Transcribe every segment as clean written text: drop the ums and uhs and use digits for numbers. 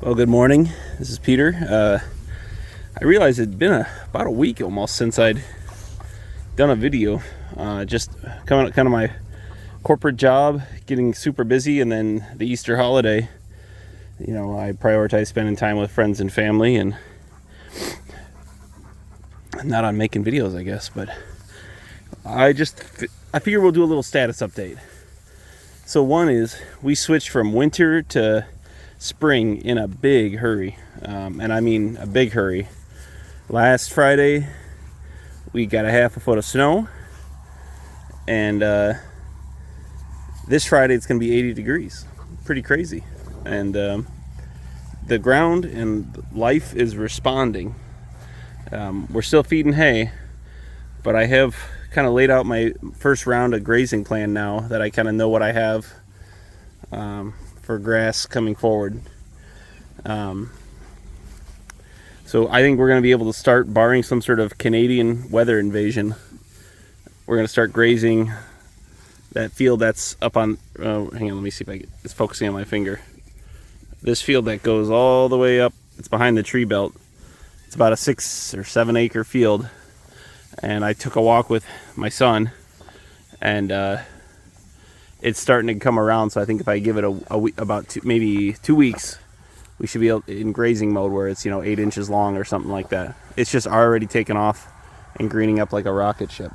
Well, good morning. This is Peter. I realized it'd been about a week almost since I'd done a video. Just coming up kind of my corporate job, getting super busy, and then the Easter holiday. You know, I prioritize spending time with friends and family, and not on making videos, I guess. But I figure we'll do a little status update. So one is we switched from winter to spring in a big hurry, and I mean a big hurry. Last Friday we got a half a foot of snow, and this Friday it's going to be 80 degrees. Pretty crazy. And the ground and life is responding. We're still feeding hay, but I have kind of laid out my first round of grazing plan now that I kind of know what I have for grass coming forward. So I think we're going to be able to start, barring some sort of Canadian weather invasion, we're going to start grazing that field that's up on, hang on, let me see if it's focusing on my finger. This field that goes all the way up, it's behind the tree belt. It's about a 6 or 7 acre field. And I took a walk with my son, and it's starting to come around. So I think if I give it a week, maybe 2 weeks, we should be in grazing mode where it's 8 inches long or something like that. It's just already taken off and greening up like a rocket ship.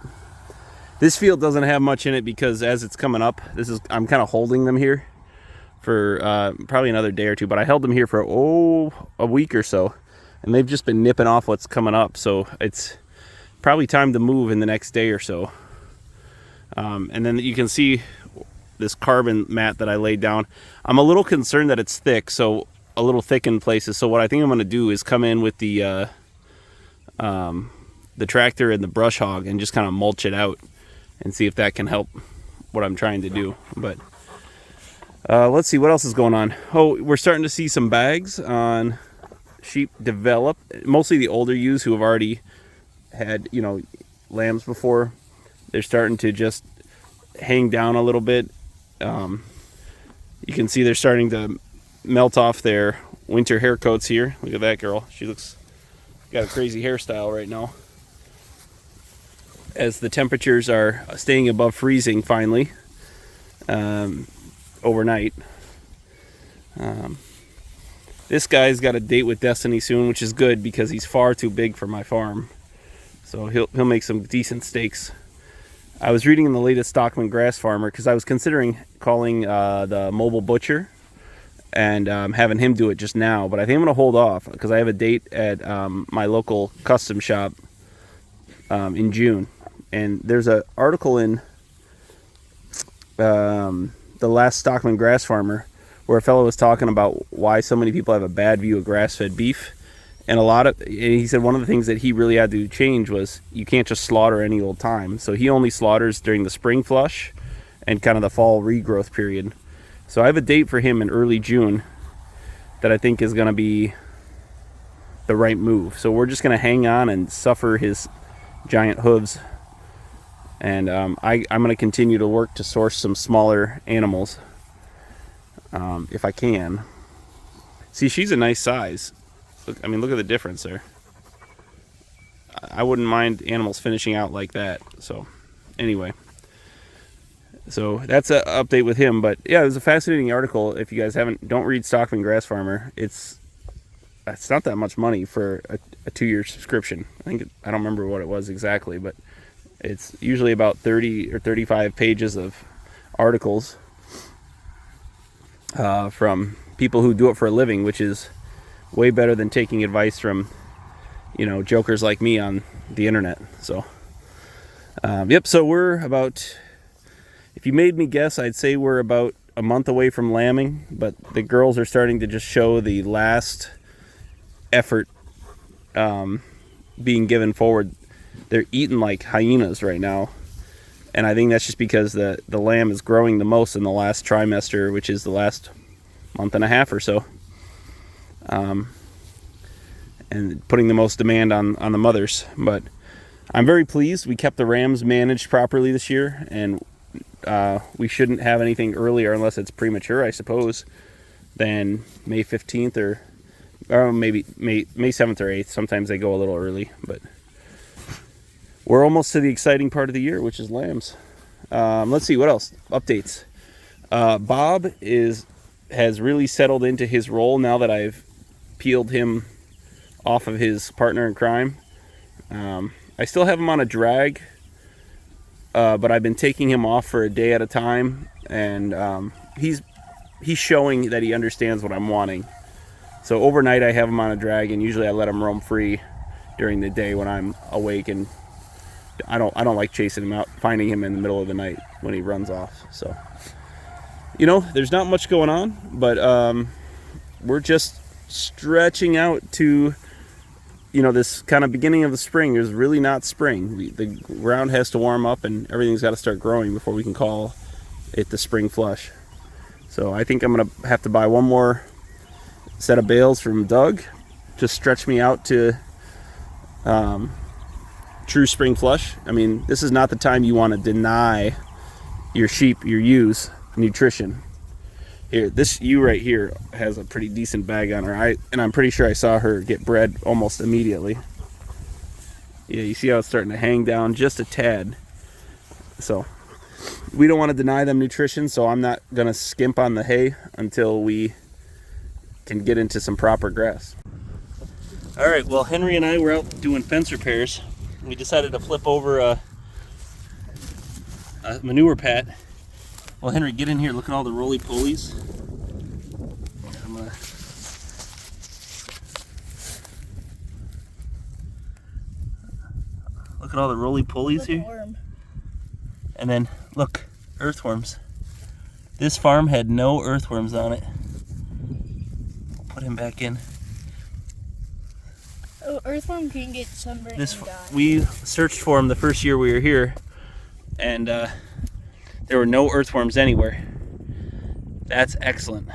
This field doesn't have much in it because as it's coming up, I'm kind of holding them here for probably another day or two. But I held them here for a week or so, and they've just been nipping off what's coming up. So it's probably time to move in the next day or so. And then you can see this carbon mat that I laid down. I'm a little concerned that it's thick, so a little thick in places. So what I think I'm going to do is come in with the tractor and the brush hog and just kind of mulch it out and see if that can help what I'm trying to do. But let's see what else is going on. Oh, we're starting to see some bags on sheep develop, mostly the older ewes who have already had lambs before. They're starting to just hang down a little bit. You can see they're starting to melt off their winter hair coats here. Look at that girl. She looks got a crazy hairstyle right now, as the temperatures are staying above freezing finally overnight. This guy's got a date with Destiny soon, which is good because he's far too big for my farm. So he'll make some decent steaks. I was reading in the latest Stockman Grass Farmer because I was considering calling the mobile butcher and having him do it just now. But I think I'm going to hold off because I have a date at my local custom shop in June. And there's an article in the last Stockman Grass Farmer where a fellow was talking about why so many people have a bad view of grass-fed beef. And he said one of the things that he really had to change was you can't just slaughter any old time. So he only slaughters during the spring flush and kind of the fall regrowth period. So I have a date for him in early June that I think is going to be the right move. So we're just going to hang on and suffer his giant hooves. And I'm going to continue to work to source some smaller animals if I can. See, she's a nice size. Look at the difference there. I wouldn't mind animals finishing out like that. So anyway, so that's an update with him. But yeah, it was a fascinating article. If you guys don't read Stockman Grass Farmer, it's not that much money for a 2-year subscription. I don't remember what it was exactly, but it's usually about 30 or 35 pages of articles from people who do it for a living, which is way better than taking advice from jokers like me on the internet. So so we're about, if you made me guess, I'd say we're about a month away from lambing, but the girls are starting to just show the last effort being given forward. They're eating like hyenas right now, and I think that's just because the lamb is growing the most in the last trimester, which is the last month and a half or so, and putting the most demand on the mothers. But I'm very pleased. We kept the rams managed properly this year, and we shouldn't have anything earlier unless it's premature, I suppose, than May 15th or or maybe May 7th or 8th. Sometimes they go a little early, but we're almost to the exciting part of the year, which is lambs. Let's see what else. Updates. Bob has really settled into his role now that I've peeled him off of his partner in crime. I still have him on a drag, but I've been taking him off for a day at a time, and he's showing that he understands what I'm wanting. So overnight I have him on a drag, and usually I let him roam free during the day when I'm awake, and I don't like chasing him out, finding him in the middle of the night when he runs off. So, you know, there's not much going on, but we're just stretching out to, you know, this kind of beginning of the spring. Is really not spring. The ground has to warm up and everything's got to start growing before we can call it the spring flush. So I think I'm gonna have to buy one more set of bales from Doug to stretch me out to true spring flush. I mean, this is not the time you want to deny your sheep, your ewes, nutrition. Here, this ewe right here has a pretty decent bag on her, and I'm pretty sure I saw her get bred almost immediately. Yeah, you see how it's starting to hang down just a tad. So we don't want to deny them nutrition, so I'm not gonna skimp on the hay until we can get into some proper grass. All right, well, Henry and I were out doing fence repairs. We decided to flip over a manure pat. Well, Henry, get in here. Look at all the roly-polies. Look at all the roly-polies here. Worm. And then, look, earthworms. This farm had no earthworms on it. Put him back in. Oh, earthworm can get sunburned and die. We searched for him the first year we were here, and there were no earthworms anywhere. That's excellent.